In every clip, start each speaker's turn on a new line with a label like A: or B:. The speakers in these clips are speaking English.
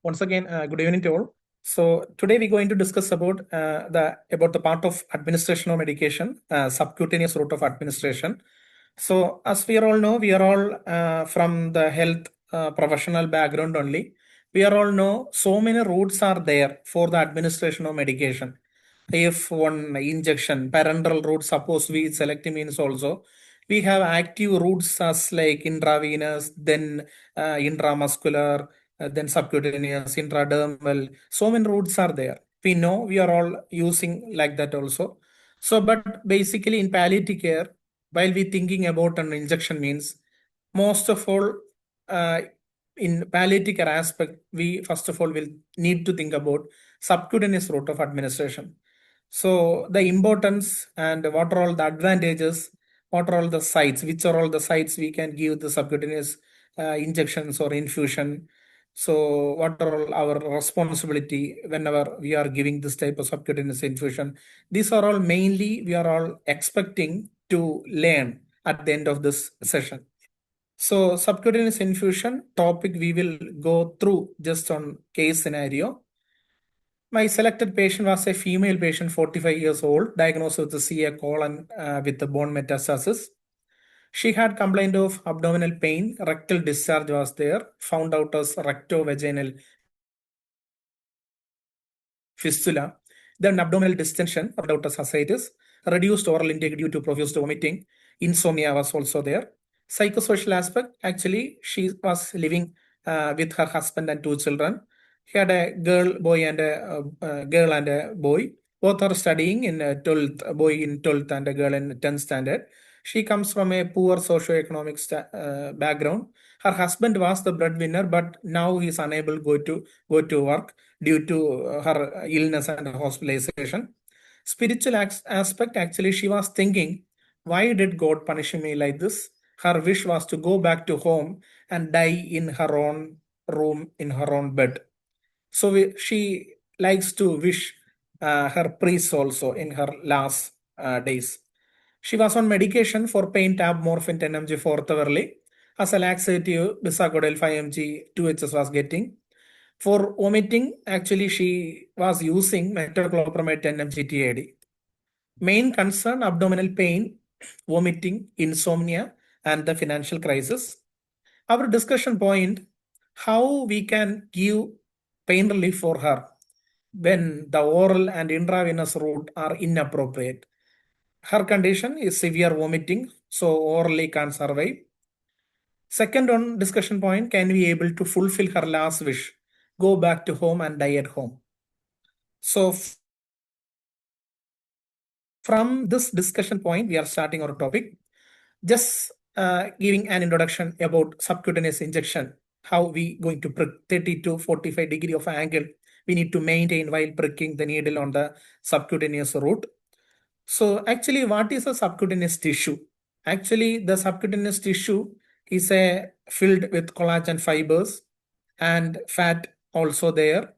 A: Once again, good evening to all. So today we're going to discuss about the part of administration of medication, subcutaneous route of administration. So as we all know, we are all from the health professional background only. We are all know so many routes are there for the administration of medication. If one injection, parenteral route, suppose we select means also, we have active routes as like intravenous, then intramuscular, then subcutaneous, intradermal. So many routes are there. We know we are all using like that also. So, but basically in palliative care, while we thinking about an injection means, most of all, in palliative care aspect, we first of all will need to think about subcutaneous route of administration. So the importance and what are all the advantages, what are all the sites, which are all the sites we can give the subcutaneous injections or infusion. So what are all our responsibility whenever we are giving this type of subcutaneous infusion? These are all mainly we are all expecting to learn at the end of this session. So subcutaneous infusion topic we will go through just on case scenario. My selected patient was a female patient, 45 years old, diagnosed with CA colon with the bone metastasis. She had complaint of abdominal pain, rectal discharge was there, found out as rectovaginal fistula, then abdominal distension, found out as ascites, reduced oral intake due to profuse vomiting, insomnia was also there. Psychosocial aspect, actually, she was living with her husband and 2 children. He had a girl and a boy. Both are studying in 12th, boy in 12th and a girl in 10th standard. She comes from a poor socioeconomic background. Her husband was the breadwinner, but now he is unable to go to work due to her illness and hospitalization. Spiritual aspect, actually, she was thinking, why did God punish me like this? Her wish was to go back to home and die in her own room, in her own bed. So she likes to wish her priest also in her last days. She was on medication for pain tab, morphine 10 mg 4th hourly. As a laxative, bisacodyl 5 mg 2HS was getting. For vomiting, actually she was using metoclopramide 10 mg TAD. Main concern, abdominal pain, vomiting, insomnia, and the financial crisis. Our discussion point, how we can give pain relief for her when the oral and intravenous route are inappropriate. Her condition is severe vomiting, so orally can't survive. Second on discussion point, can we able to fulfill her last wish, go back to home and die at home? So from this discussion point, we are starting our topic. Just giving an introduction about subcutaneous injection, how we going to prick 30 to 45 degree of angle we need to maintain while pricking the needle on the subcutaneous route. So actually, what is a subcutaneous tissue? Actually, the subcutaneous tissue is filled with collagen fibers and fat also there.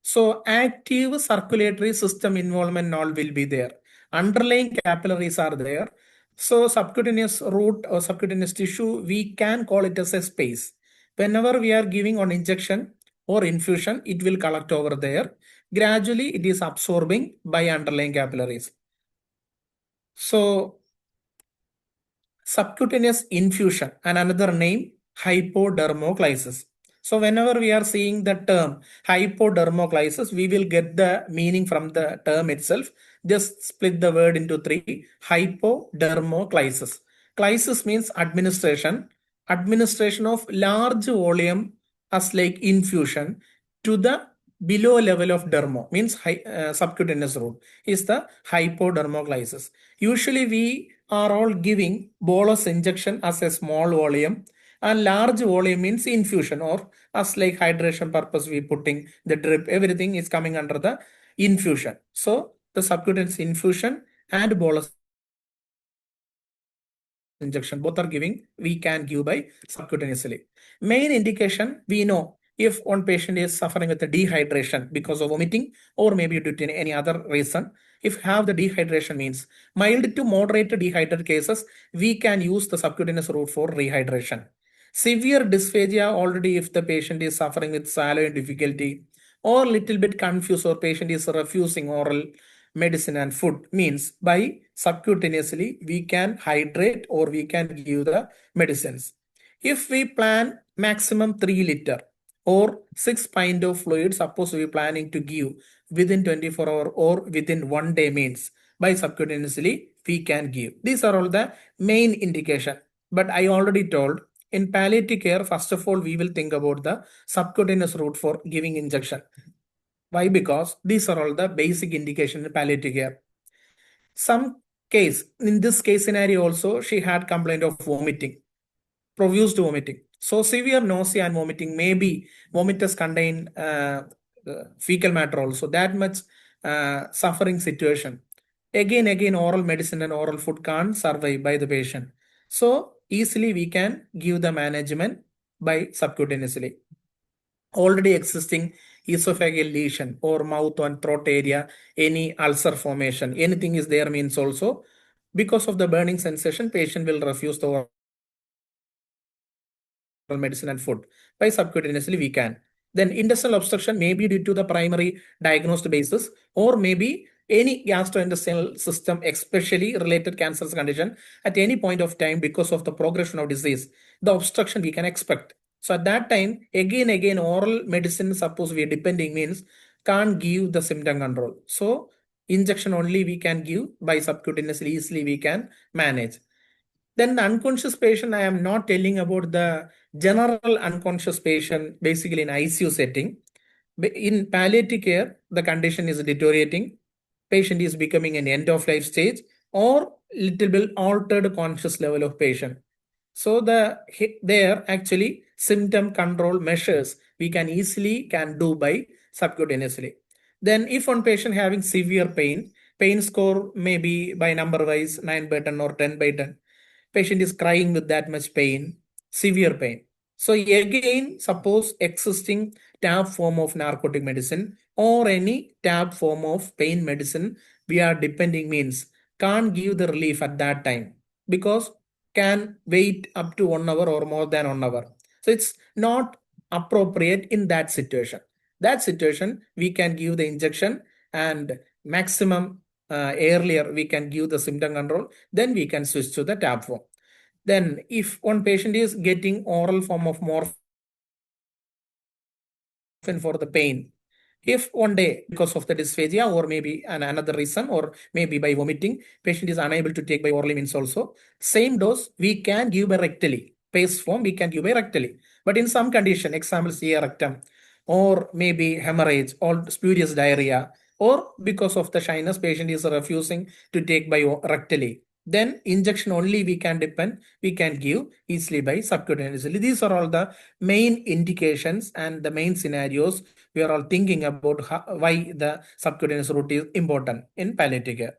A: So active circulatory system involvement all will be there. Underlying capillaries are there. So subcutaneous route or subcutaneous tissue, we can call it as a space. Whenever we are giving on injection or infusion, it will collect over there. Gradually, it is absorbing by underlying capillaries. So subcutaneous infusion and another name, hypodermoclysis. So whenever we are seeing the term hypodermoclysis, we will get the meaning from the term itself. Just split the word into 3. Hypodermoclysis. Clysis means administration. Administration of large volume as like infusion to the below level of dermo, means subcutaneous route, is the hypodermoclysis. Usually we are all giving bolus injection as a small volume, and large volume means infusion, or as like hydration purpose we putting the drip, everything is coming under the infusion. So the subcutaneous infusion and bolus injection both are giving, we can give by subcutaneously. Main indication, we know if one patient is suffering with the dehydration because of vomiting or maybe due to any other reason, if have the dehydration means mild to moderate dehydrated cases, we can use the subcutaneous route for rehydration. Severe dysphagia already if the patient is suffering with swallowing difficulty or little bit confused or patient is refusing oral medicine and food means by subcutaneously we can hydrate or we can give the medicines. If we plan maximum 3 liter or 6 pint of fluid, suppose we are planning to give within 24 hour or within 1 day means by subcutaneously we can give. These are all the main indication. But I already told in palliative care, first of all, we will think about the subcutaneous route for giving injection. Why? Because these are all the basic indication in palliative care. Some case, in this case scenario also, she had complaint of vomiting, profuse vomiting. So severe nausea and vomiting, maybe vomiters contain fecal matter also, that much suffering situation. Again, oral medicine and oral food can't survive by the patient. So easily we can give the management by subcutaneously. Already existing esophageal lesion or mouth and throat area, any ulcer formation, anything is there means also because of the burning sensation, patient will refuse the oral medicine and food. By subcutaneously we can. Then intestinal obstruction may be due to the primary diagnosed basis or maybe any gastrointestinal system, especially related cancerous condition at any point of time because of the progression of disease, the obstruction we can expect. So at that time, again, oral medicine, suppose we are depending means can't give the symptom control. So injection only we can give by subcutaneously easily we can manage. Then the unconscious patient, I am not telling about the general unconscious patient, basically in ICU setting. In palliative care, the condition is deteriorating. Patient is becoming an end of life stage or little bit altered conscious level of patient. So there actually symptom control measures we can easily can do by subcutaneously. Then if one patient having severe pain score may be by number wise 9 by 10 or 10 by 10. Patient is crying with that much pain, severe pain. So again, suppose existing tab form of narcotic medicine or any tab form of pain medicine we are depending means can't give the relief at that time because can wait up to 1 hour or more than 1 hour. So it's not appropriate in that situation. That situation, we can give the injection and maximum earlier we can give the symptom control, then we can switch to the tab form. Then if one patient is getting oral form of morphine for the pain, if one day because of the dysphagia or maybe another reason or maybe by vomiting, patient is unable to take by orally means also, same dose we can give by rectally. Paste form we can give by rectally. But in some condition, example CA rectum or maybe hemorrhage or spurious diarrhea or because of the shyness, patient is refusing to take by rectally. Then injection only we can give easily by subcutaneously. These are all the main indications and the main scenarios we are all thinking about why the subcutaneous route is important in palliative care.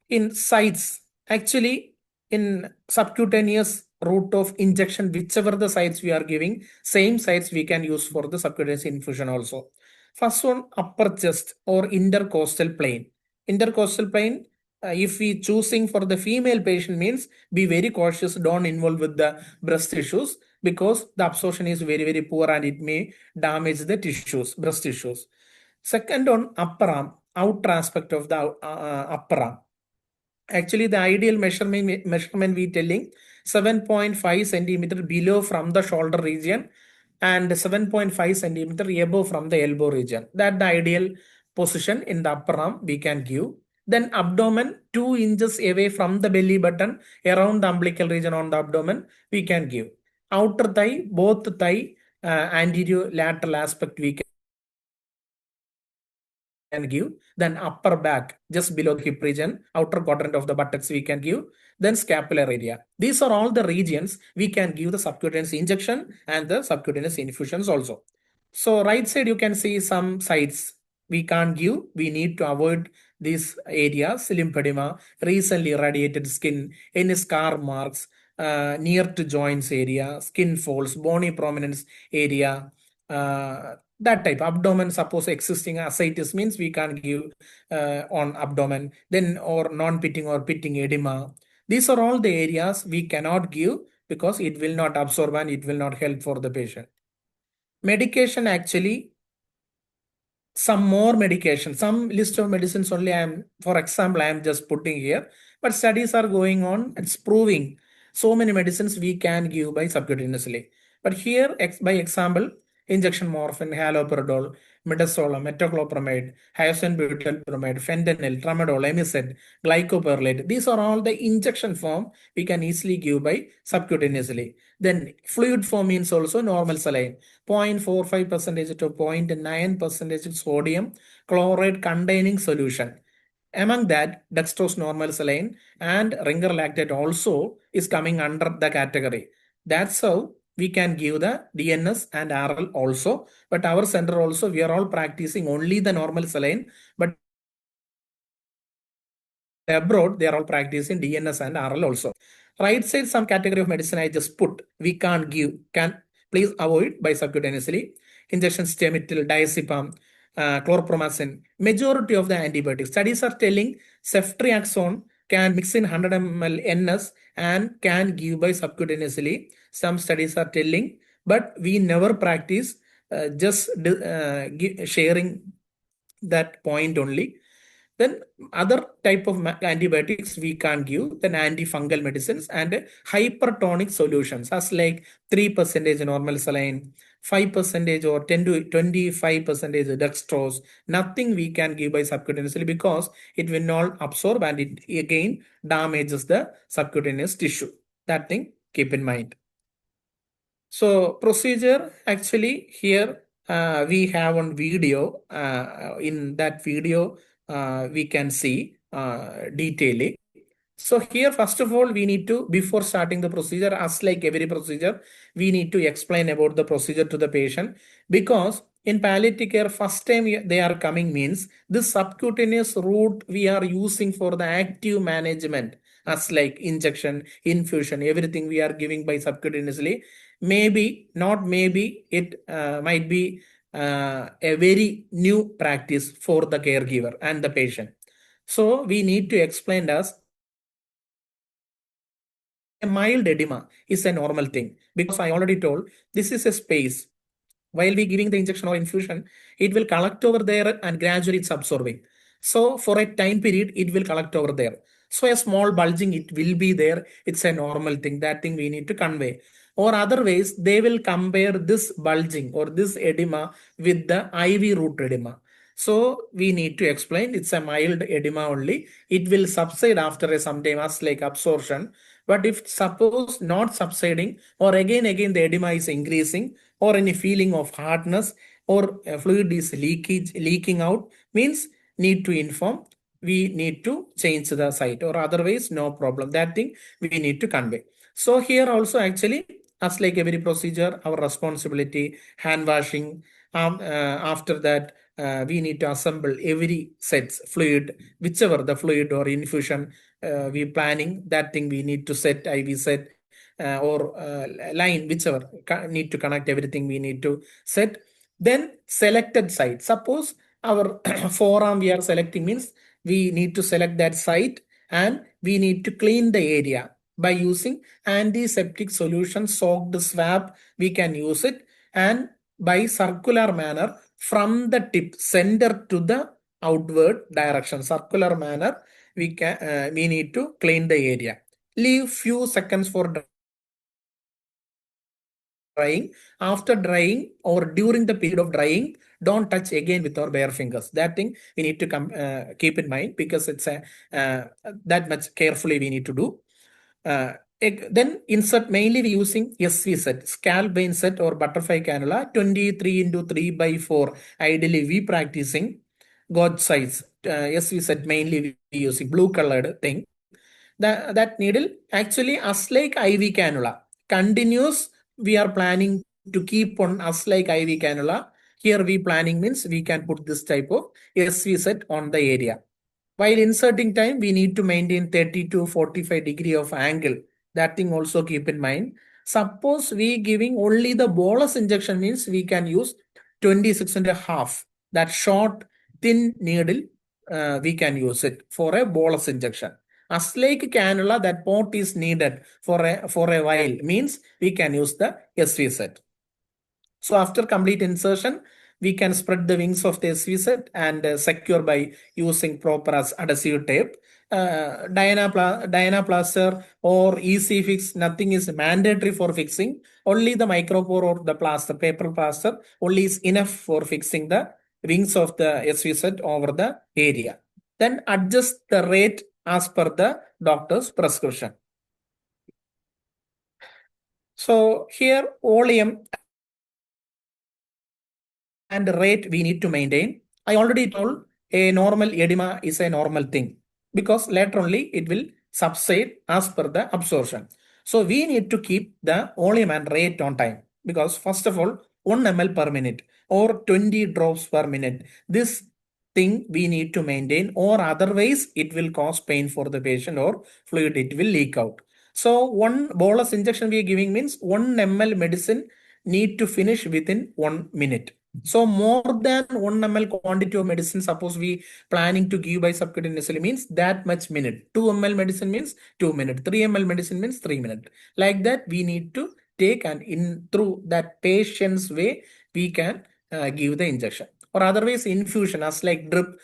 A: In sites, actually in subcutaneous route of injection, whichever the sites we are giving, same sites we can use for the subcutaneous infusion also. First one, upper chest or intercostal plane. Intercostal plane, if we choosing for the female patient means be very cautious, don't involve with the breast tissues because the absorption is very poor and it may damage the tissues, breast tissues. Second on upper arm, outer aspect of the upper arm. Actually, the ideal measurement we telling 7.5 centimeter below from the shoulder region and 7.5 centimeter above from the elbow region. That the ideal position in the upper arm we can give. Then abdomen 2 inches away from the belly button around the umbilical region on the abdomen we can give. Outer thigh, both thigh anterior lateral aspect we can give. Then upper back just below the hip region, outer quadrant of the buttocks we can give. Then scapular area. These are all the regions we can give the subcutaneous injection and the subcutaneous infusions also. So right side you can see some sites we can't give. We need to avoid these areas: lymphedema, recently irradiated skin, any scar marks, near to joints area, skin folds, bony prominence area, that type. Abdomen, suppose existing ascites means we can't give on abdomen. Then or non-pitting or pitting edema. These are all the areas we cannot give because it will not absorb and it will not help for the patient. Medication actually, some more medication, some list of medicines only for example, I am just putting here, but studies are going on. It's proving so many medicines we can give by subcutaneously. But here, by example, injection morphine, haloperidol, midazolam, metoclopramide, hyoscine butylbromide, fentanyl, tramadol, emicet, glycopyrrolate. These are all the injection form we can easily give by subcutaneously. Then fluid form means also normal saline, 0.45% to 0.9% sodium chloride containing solution. Among that, dextrose normal saline and ringer lactate also is coming under the category. That's how we can give the DNS and RL also. But our center also, we are all practicing only the normal saline. But abroad, they are all practicing DNS and RL also. Right side, some category of medicine I just put, we can't give, can please avoid by subcutaneously. Injection stemetil, diazepam, chlorpromazine. Majority of the antibiotics. Studies are telling ceftriaxone can mix in 100 ml NS and can give by subcutaneously. Some studies are telling, but we never practice just sharing that point only. Then other type of antibiotics we can give, then antifungal medicines and hypertonic solutions as like 3% normal saline, 5% or 10 to 25% dextrose. Nothing we can give by subcutaneously because it will not absorb and it again damages the subcutaneous tissue. That thing keep in mind. So procedure actually here we have on video. In that video we can see detailing. So here, first of all, we need to, before starting the procedure, as like every procedure, we need to explain about the procedure to the patient, because in palliative care, first time they are coming means this subcutaneous route we are using for the active management, as like injection, infusion, everything we are giving by subcutaneously. Maybe, not maybe, it might be a very new practice for the caregiver and the patient. So we need to explain us a mild edema is a normal thing, because I already told this is a space. While we giving the injection or infusion, it will collect over there and gradually it's absorbing. So for a time period, it will collect over there. So a small bulging, it will be there. It's a normal thing. That thing we need to convey. Or otherwise, they will compare this bulging or this edema with the IV route edema. So we need to explain it's a mild edema only. It will subside after some time as like absorption. But if suppose not subsiding or again the edema is increasing or any feeling of hardness or fluid is leaking out, means need to inform, we need to change the site, or otherwise no problem. That thing we need to convey. So here also actually, as like every procedure, our responsibility, hand washing, after that we need to assemble every sets fluid, whichever the fluid or infusion we planning, that thing we need to set IV set or line, whichever need to connect, everything we need to set. Then selected site, suppose our forearm we are selecting, means we need to select that site and we need to clean the area by using antiseptic solution soaked swab. We can use it, and by circular manner from the tip center to the outward direction, circular manner we can we need to clean the area. Leave few seconds for drying. After drying or during the period of drying, don't touch again with our bare fingers. That thing we need to keep in mind, because it's a that much carefully we need to do. Then insert, mainly we using SV set, scalp vein set or butterfly cannula, 23 into 3 by 4. Ideally we practicing gauge size. SV set mainly we using blue colored thing. That needle actually as like IV cannula. Continuous we are planning to keep on as like IV cannula. Here we planning means we can put this type of SV set on the area. While inserting time, we need to maintain 30 to 45 degree of angle. That thing also keep in mind. Suppose we giving only the bolus injection, means we can use 26.5. That short, thin needle, we can use it for a bolus injection. As like cannula, that port is needed for a while, means we can use the SV set. So after complete insertion, we can spread the wings of the SV set and secure by using proper as adhesive tape. Dynaplaster or EC fix, nothing is mandatory for fixing. Only the micropore or the plaster, paper plaster, only is enough for fixing the wings of the SV set over the area. Then adjust the rate as per the doctor's prescription. So here volume and rate we need to maintain. I already told a normal edema is a normal thing because later only it will subside as per the absorption. So we need to keep the volume and rate on time because first of all 1 ml per minute or 20 drops per minute. This thing we need to maintain, or otherwise it will cause pain for the patient or fluid it will leak out. So one bolus injection we are giving means 1 ml medicine need to finish within 1 minute. So more than 1 ml quantity of medicine, suppose we planning to give by subcutaneously, means that much minute. 2 ml medicine means 2 minutes. 3 ml medicine means 3 minutes. Like that we need to take, and in through that patient's way we can give the injection. Or otherwise infusion as like drip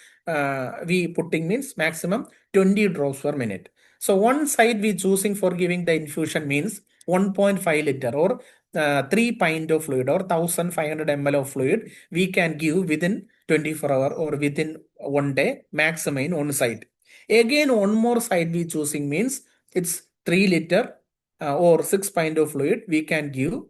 A: we putting means maximum 20 drops per minute. So one side we choosing for giving the infusion means 1.5 liter or 3 pint of fluid or 1500 ml of fluid we can give within 24 hour or within 1 day maximum in one side. Again one more side we choosing means it's 3 liter or 6 pint of fluid we can give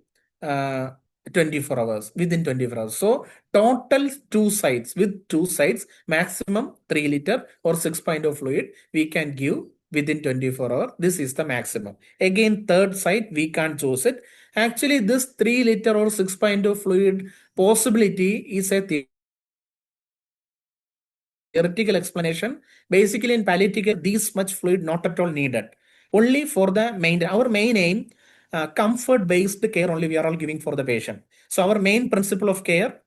A: 24 hours within 24 hours. So total two sides, with two sides maximum 3 liter or 6 pint of fluid we can give within 24 hours. This is the maximum. Again third side we can't choose it. Actually this 3 liter or 6 pint of fluid possibility is a theoretical explanation. Basically in palliative care this much fluid not at all needed. Only for the our main aim, comfort based care only we are all giving for the patient. So our main principle of care,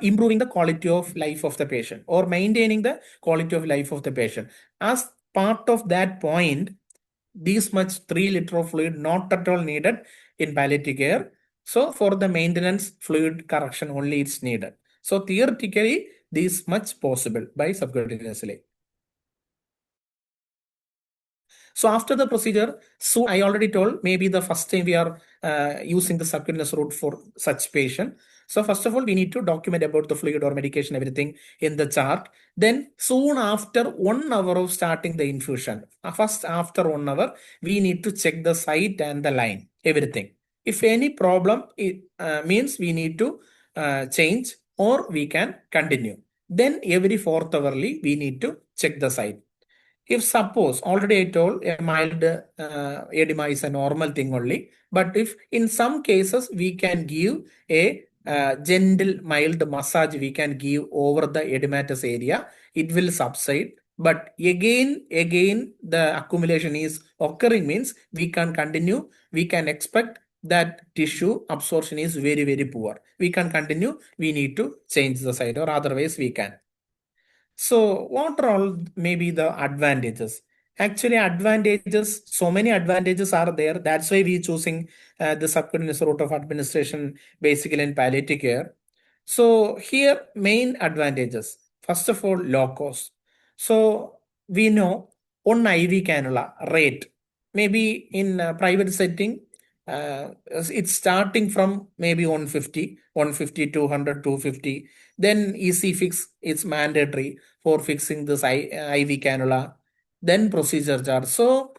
A: improving the quality of life of the patient or maintaining the quality of life of the patient. As part of that point, this much 3 liter of fluid not at all needed in palliative care. So for the maintenance fluid correction only it's needed. So theoretically this much possible by subcutaneously. So after the procedure, so I already told maybe the first time we are using the subcutaneous route for such patient. So first of all, we need to document about the fluid or medication, everything in the chart. Then soon after 1 hour of starting the infusion, first after 1 hour, we need to check the site and the line, everything. If any problem, it means we need to change or we can continue. Then every 4th hourly, we need to check the site. If suppose, already I told a mild edema is a normal thing only, but if in some cases we can give a gentle mild massage, we can give over the edematous area, it will subside. But again the accumulation is occurring means we can continue, we can expect that tissue absorption is very, very poor. We can continue, we need to change the site or otherwise we can. So what are all maybe the advantages? Actually, advantages, so many advantages are there. That's why we choosing the subcutaneous route of administration, basically in palliative care. So here, main advantages. First of all, low cost. So we know one IV cannula rate, maybe in private setting, it's starting from maybe 150, 150, 200, 250. Then EC fix is mandatory for fixing this IV cannula. Then procedure charge. So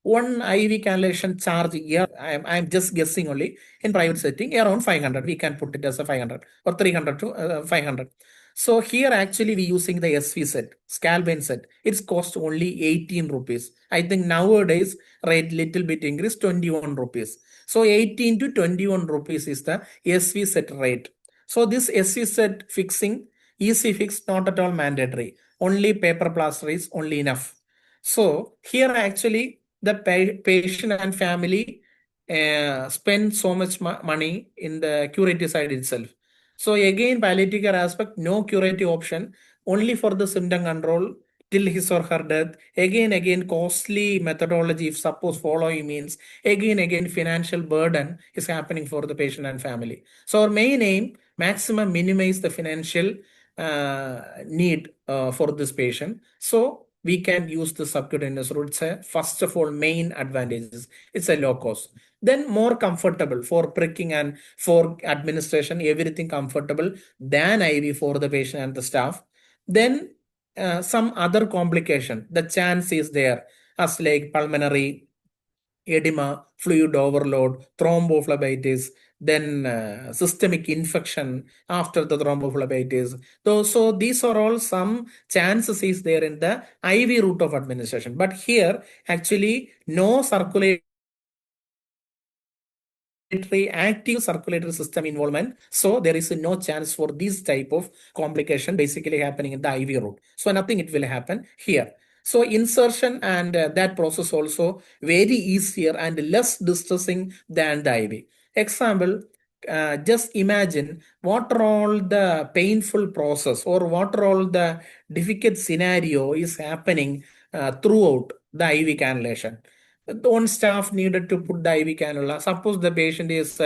A: one IV cannulation charge here, I'm just guessing only, in private setting around 500. We can put it as a 500 or 300 to 500. So here actually we using the SV set, Scalbane set. It's cost only 18 rupees. I think nowadays rate little bit increase 21 rupees. So 18 to 21 rupees is the SV set rate. So this SV set fixing, EC fix not at all mandatory. Only paper plaster is only enough. So here actually the patient and family spend so much money in the curative side itself. So again, palliative care aspect, no curative option, only for the symptom control, till his or her death. Again, costly methodology, if suppose following means, again, financial burden is happening for the patient and family. So our main aim, maximum minimize the financial need for this patient. So we can use the subcutaneous route. It's a, first of all, main advantages. It's a low cost. Then more comfortable for pricking and for administration, everything comfortable than IV for the patient and the staff. Then some other complication, the chance is there, as like pulmonary edema, fluid overload, thrombophlebitis, then systemic infection after the thrombophlebitis. So these are all some chances is there in the IV route of administration. But here, actually, no circulatory active circulatory system involvement, so there is no chance for this type of complication basically happening in the IV route. So nothing it will happen here. So insertion and that process also very easier and less distressing than the IV. Example, just imagine what are all the painful process or what are all the difficult scenario is happening throughout the IV cannulation. One staff needed to put the IV cannula. Suppose the patient is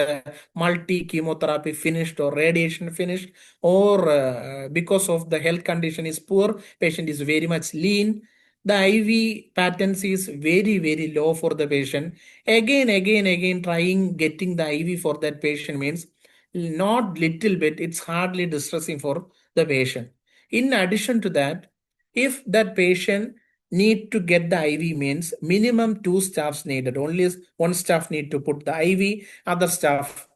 A: multi chemotherapy finished or radiation finished, or because of the health condition is poor, patient is very much lean. The IV patterns is very low for the patient. Again, trying getting the IV for that patient means not little bit. It's hardly distressing for the patient. In addition to that, if that patient need to get the IV means minimum two staffs needed. Only one staff need to put the IV, other staff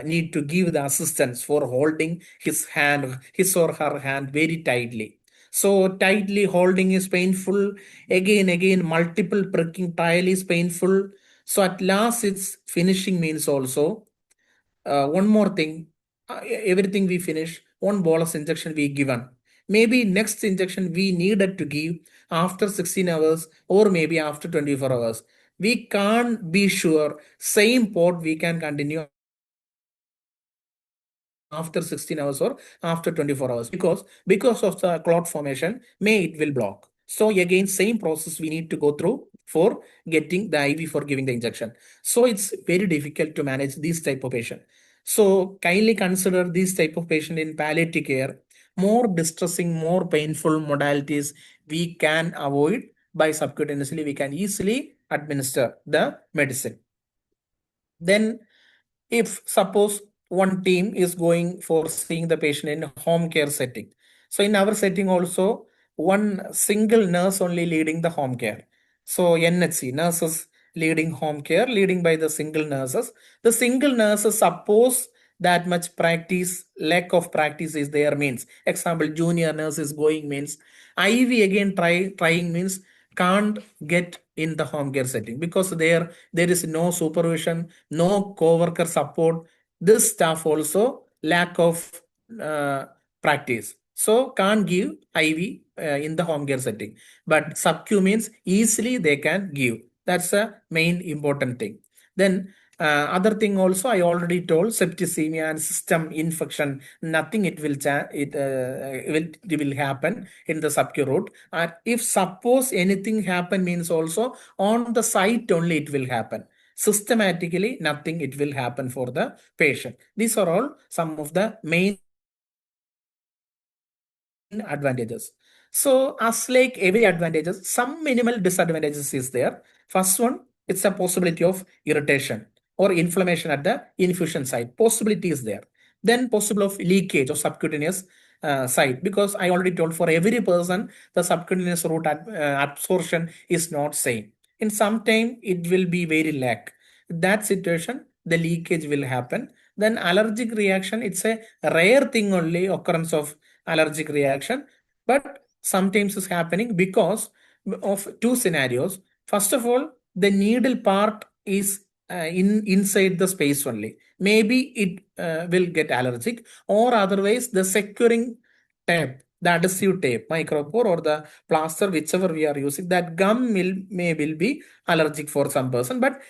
A: need to give the assistance for holding his hand, his or her hand very tightly. So tightly holding is painful. Again, multiple pricking trial is painful. So at last it's finishing means also one more thing, everything we finish, one bolus injection we given. Maybe next injection we needed to give after 16 hours or maybe after 24 hours. We can't be sure same port we can continue after 16 hours or after 24 hours because of the clot formation, may it will block. So again, same process we need to go through for getting the IV for giving the injection. So it's very difficult to manage this type of patient. So kindly consider this type of patient in palliative care. More distressing, more painful modalities we can avoid by subcutaneously. We can easily administer the medicine. Then if suppose one team is going for seeing the patient in home care setting, so in our setting also one single nurse only leading the home care. So NHC, nurses leading home care, leading by the single nurses. The single nurses suppose that much practice, lack of practice is there means, example, junior nurse is going means, IV again trying means can't get in the home care setting because there is no supervision, no co-worker support. This staff also lack of uh, practice, so can't give IV in the home care setting. But sub-Q means easily they can give. That's a main important thing. Then other thing also I already told, septicemia and system infection, nothing it will happen in the sub-Q route. And if suppose anything happen means also on the site only it will happen. Systematically nothing it will happen for the patient. These are all some of the main advantages. So as like every advantages, some minimal disadvantages is there. First one, it's a possibility of irritation or inflammation at the infusion site. Possibility is there. Then possible of leakage of subcutaneous site, because I already told for every person the subcutaneous route absorption is not same. In some time it will be very lack. That situation the leakage will happen. Then allergic reaction, it's a rare thing only occurrence of allergic reaction, but sometimes it's happening because of two scenarios. First of all, the needle part is inside the space only. Maybe it will get allergic, or otherwise the securing tape, the adhesive tape, micropore or the plaster, whichever we are using, that gum will be allergic for some person. But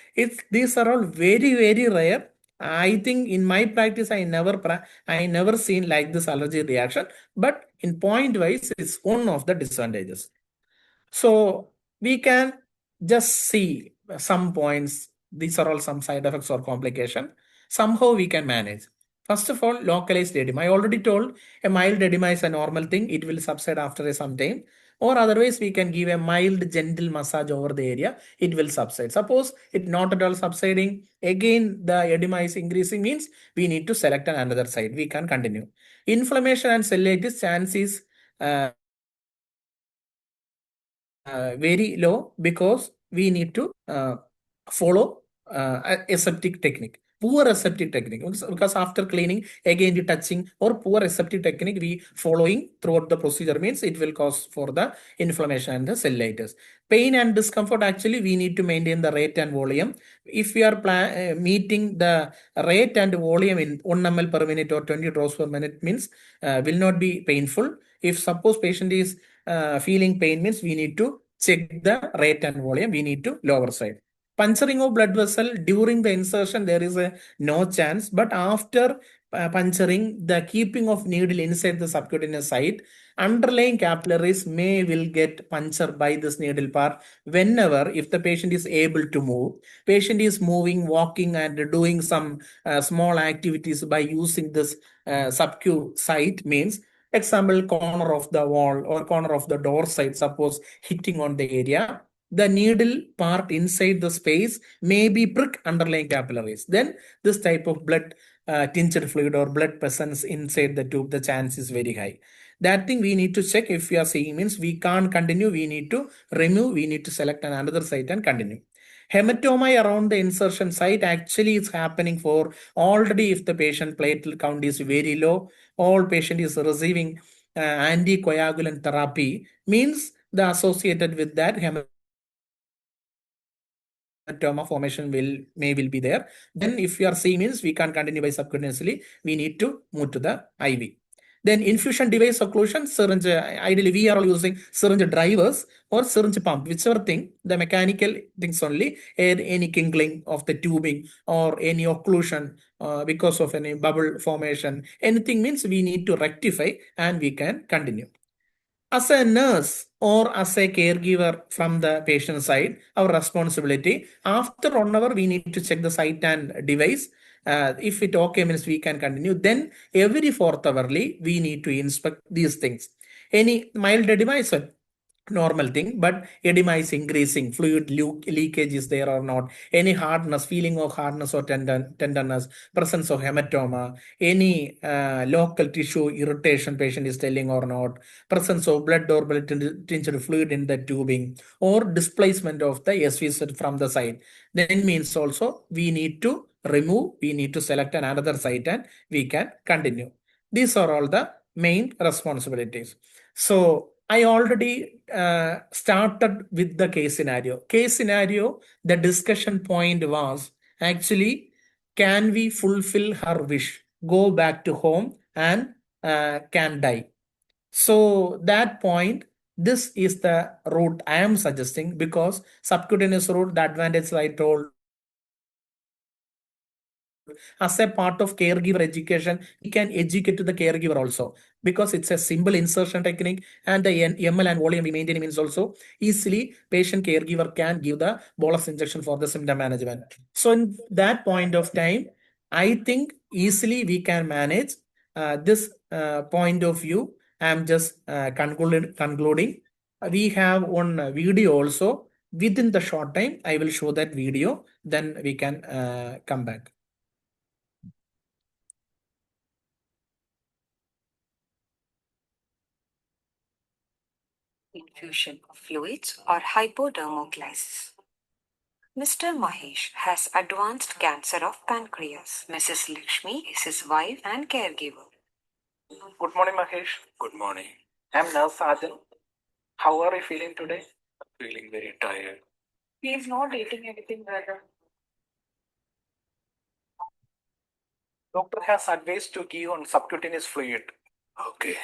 A: these are all very rare. I think in my practice, I never seen like this allergy reaction. But in point wise, it's one of the disadvantages. So we can just see some points. These are all some side effects or complication. Somehow we can manage. First of all, localized edema. I already told a mild edema is a normal thing. It will subside after some time. Or otherwise, we can give a mild, gentle massage over the area. It will subside. Suppose it not at all subsiding. Again, the edema is increasing means we need to select another side. We can continue. Inflammation and cellulitis chance is very low because we need to follow aseptic technique. Poor aseptic technique, because after cleaning, again the touching or poor aseptic technique we following throughout the procedure means it will cause for the inflammation and the cellulitis. Pain and discomfort, actually we need to maintain the rate and volume. If we are meeting the rate and volume in 1 ml per minute or 20 drops per minute means will not be painful. If suppose patient is feeling pain means we need to check the rate and volume. We need to lower side. Puncturing of blood vessel during the insertion, there is a no chance. But after puncturing, the keeping of needle inside the subcutaneous site, underlying capillaries will get punctured by this needle part whenever, if the patient is able to move. Patient is moving, walking and doing some small activities by using this subcu site means, example, corner of the wall or corner of the door side, suppose hitting on the area, the needle part inside the space may be prick underlying capillaries. Then this type of blood tinged fluid or blood presence inside the tube, the chance is very high. That thing we need to check. If we are seeing means we can't continue, we need to remove, we need to select another site and continue. Hematoma around the insertion site actually is happening for already if the patient platelet count is very low, all patient is receiving anticoagulant therapy means the associated with that hematoma formation will be there. Then if we are seeing means we can't continue by subcutaneously, we need to move to the IV. Then infusion device occlusion, syringe, ideally we are all using syringe drivers or syringe pump, whichever thing, the mechanical things only, any kinkling of the tubing or any occlusion because of any bubble formation, anything means we need to rectify and we can continue. As a nurse or as a caregiver from the patient side, our responsibility, after 1 hour, we need to check the site and device. If it okay means we can continue. Then every 4th hourly, we need to inspect these things. Any mild edema is a normal thing, but edema is increasing, fluid leakage is there or not, any hardness, feeling of hardness or tenderness, presence of hematoma, any local tissue irritation patient is telling or not, presence of blood or blood tinged fluid in the tubing, or displacement of the SV set from the site, then means also we need to remove, we need to select another site and we can continue. These are all the main responsibilities. So I already started with the case scenario. Case scenario, the discussion point was actually, can we fulfill her wish, go back to home and can die? So that point, this is the route I am suggesting, because subcutaneous route, the advantage I told, as a part of caregiver education, we can educate to the caregiver also, because it's a simple insertion technique and the ml and volume we maintain means also easily patient caregiver can give the bolus injection for the symptom management. So in that point of time, I think easily we can manage this point of view. I am just concluding. We have one video also. Within the short time, I will show that video. Then we can come back.
B: Infusion of fluids or hypodermoclysis. Mr. Mahesh has advanced cancer of pancreas. Mrs. Lakshmi is his wife and caregiver.
A: Good morning, Mahesh.
C: Good morning.
A: I'm Nurse Arjun. How are you feeling today?
C: Feeling very tired.
A: He is not eating anything well. Doctor has advised to give on subcutaneous fluid.
C: Okay.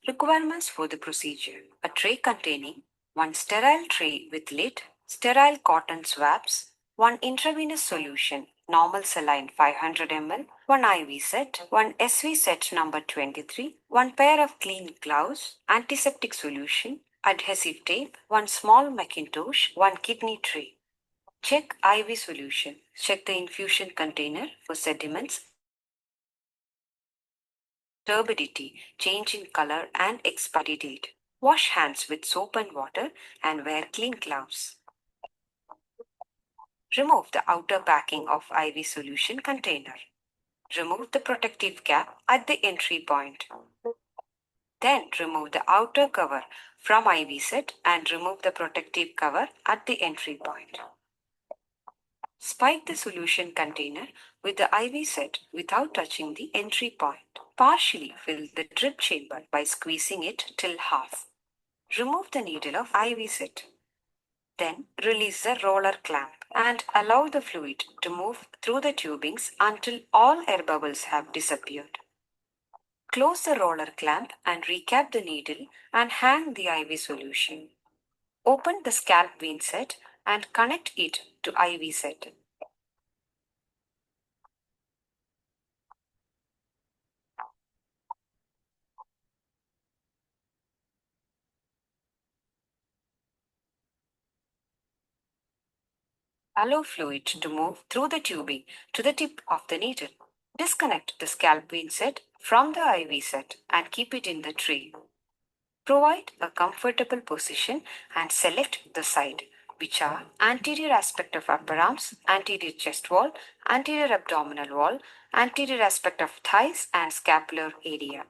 B: Requirements for the procedure: a tray containing one sterile tray with lid, sterile cotton swabs, one intravenous solution, normal saline 500 ml, one IV set, one SV set number 23, one pair of clean gloves, antiseptic solution, adhesive tape, one small Macintosh, one kidney tray. Check IV solution. Check the infusion container for sediments, turbidity, change in color, and expiry date. Wash hands with soap and water and wear clean gloves. Remove the outer backing of IV solution container. Remove the protective cap at the entry point. Then remove the outer cover from IV set and remove the protective cover at the entry point. Spike the solution container with the IV set without touching the entry point. Partially fill the drip chamber by squeezing it till half. Remove the needle of IV set. Then release the roller clamp and allow the fluid to move through the tubings until all air bubbles have disappeared. Close the roller clamp and recap the needle and hang the IV solution. Open the scalp vein set and connect it to IV set. Allow fluid to move through the tubing to the tip of the needle. Disconnect the scalp vein set from the IV set and keep it in the tray. Provide a comfortable position and select the side, which are anterior aspect of upper arms, anterior chest wall, anterior abdominal wall, anterior aspect of thighs and scapular area.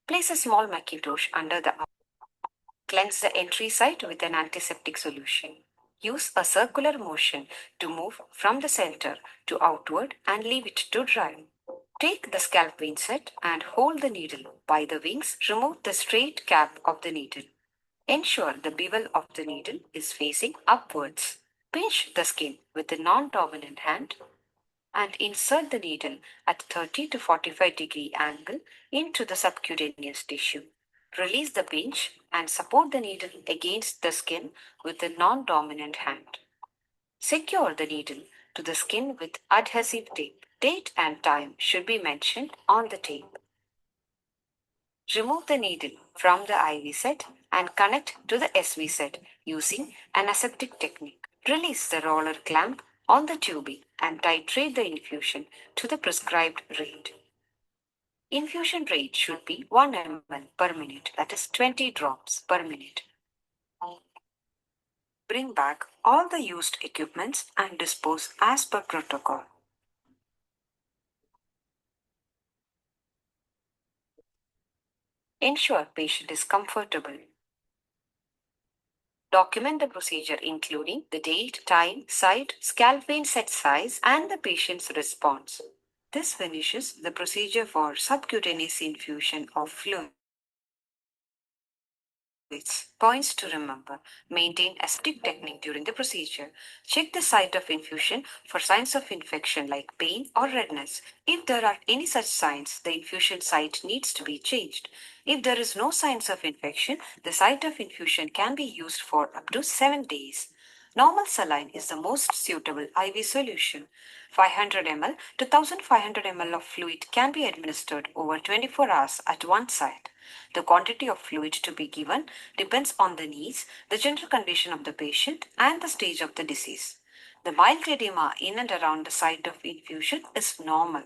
B: Place a small Macintosh under the arm. Cleanse the entry site with an antiseptic solution. Use a circular motion to move from the center to outward and leave it to dry. Take the scalp vein set and hold the needle by the wings. Remove the straight cap of the needle. Ensure the bevel of the needle is facing upwards. Pinch the skin with the non-dominant hand and insert the needle at 30 to 45-degree angle into the subcutaneous tissue. Release the pinch and support the needle against the skin with the non-dominant hand. Secure the needle to the skin with adhesive tape. Date and time should be mentioned on the tape. Remove the needle from the IV set and connect to the SV set using an aseptic technique. Release the roller clamp on the tubing and titrate the infusion to the prescribed rate. Infusion rate should be 1 ml per minute, that is 20 drops per minute. Bring back all the used equipments and dispose as per protocol. Ensure patient is comfortable. Document the procedure including the date, time, site, scalp vein set size, and the patient's response. This finishes the procedure for subcutaneous infusion of fluids. Points to remember. Maintain aseptic technique during the procedure. Check the site of infusion for signs of infection like pain or redness. If there are any such signs, the infusion site needs to be changed. If there is no signs of infection, the site of infusion can be used for up to 7 days. Normal saline is the most suitable IV solution. 500 ml to 1500 ml of fluid can be administered over 24 hours at one site. The quantity of fluid to be given depends on the needs, the general condition of the patient, and the stage of the disease. The mild edema in and around the site of infusion is normal.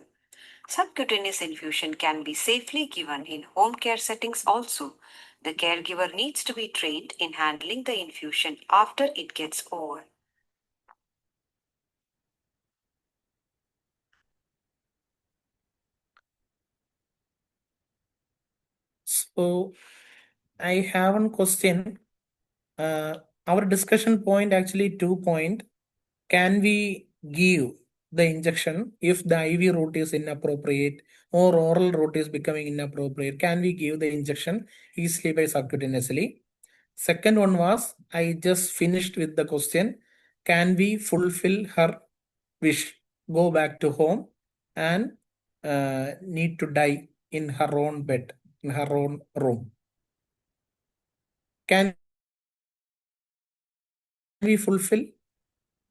B: Subcutaneous infusion can be safely given in home care settings also. The caregiver needs to be trained in handling the infusion after it gets over.
A: So I have one question. Our discussion point actually 2 point. Can we give the injection if the IV route is inappropriate or oral route is becoming inappropriate? Can we give the injection easily by subcutaneously? Second one was, I just finished with the question, can we fulfill her wish, go back to home and need to die in her own bed, in her own room? Can we fulfill?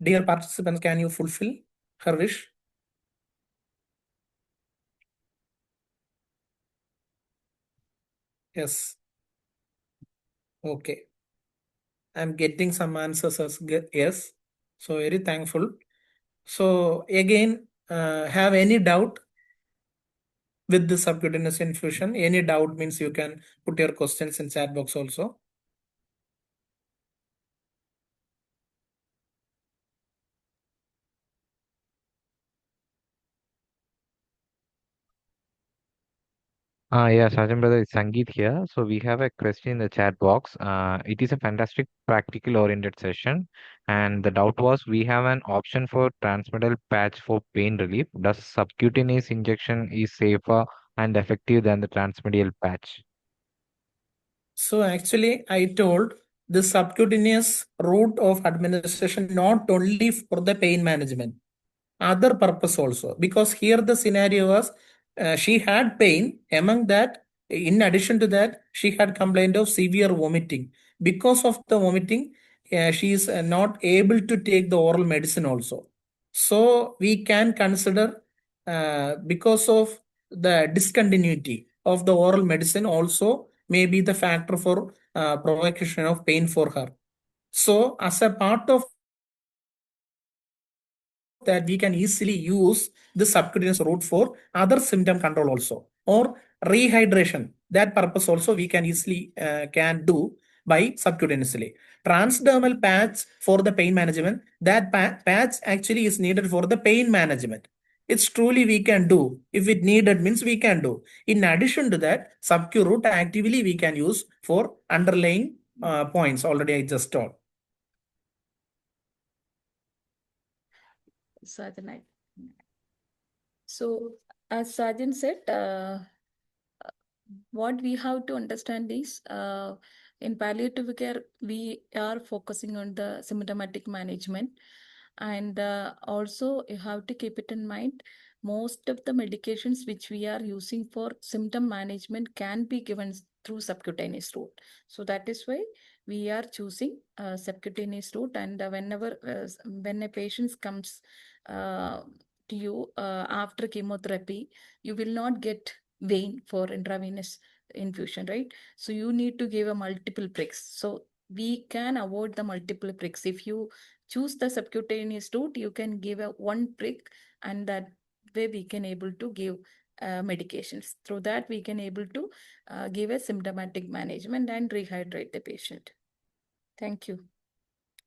A: Dear participants, can you fulfill her wish? Yes. Okay. I'm getting some answers as yes. So very thankful. So again, have any doubt with the subcutaneous infusion? Any doubt means you can put your questions in chat box also.
D: Yeah, Sergeant Brother, it's Sangeet here. So we have a question in the chat box. It is a fantastic practical oriented session. And the doubt was we have an option for transmetal patch for pain relief. Does subcutaneous injection is safer and effective than the transmedial patch?
A: So actually, I told the subcutaneous route of administration not only for the pain management, other purpose also. Because here the scenario was she had pain. Among that, in addition to that, she had complaint of severe vomiting. Because of the vomiting, she is not able to take the oral medicine also. So we can consider because of the discontinuity of the oral medicine also may be the factor for provocation of pain for her. So as a part of that, we can easily use the subcutaneous route for other symptom control also, or rehydration. That purpose also we can easily can do by subcutaneously. Transdermal patch for the pain management, that patch actually is needed for the pain management. It's truly we can do. If it needed means we can do. In addition to that, subcu route actively we can use for underlying points already I just told.
E: Sergeant. So, as Sergeant said, what we have to understand is in palliative care, we are focusing on the symptomatic management. And also, you have to keep it in mind, most of the medications which we are using for symptom management can be given through subcutaneous route. So that is why we are choosing subcutaneous route. And whenever when a patient comes to you after chemotherapy, you will not get vein for intravenous infusion, right? So you need to give a multiple pricks. So we can avoid the multiple pricks. If you choose the subcutaneous route, you can give a one prick, and that way we can able to give medications. Through that, we can able to give a symptomatic management and rehydrate the patient. Thank you.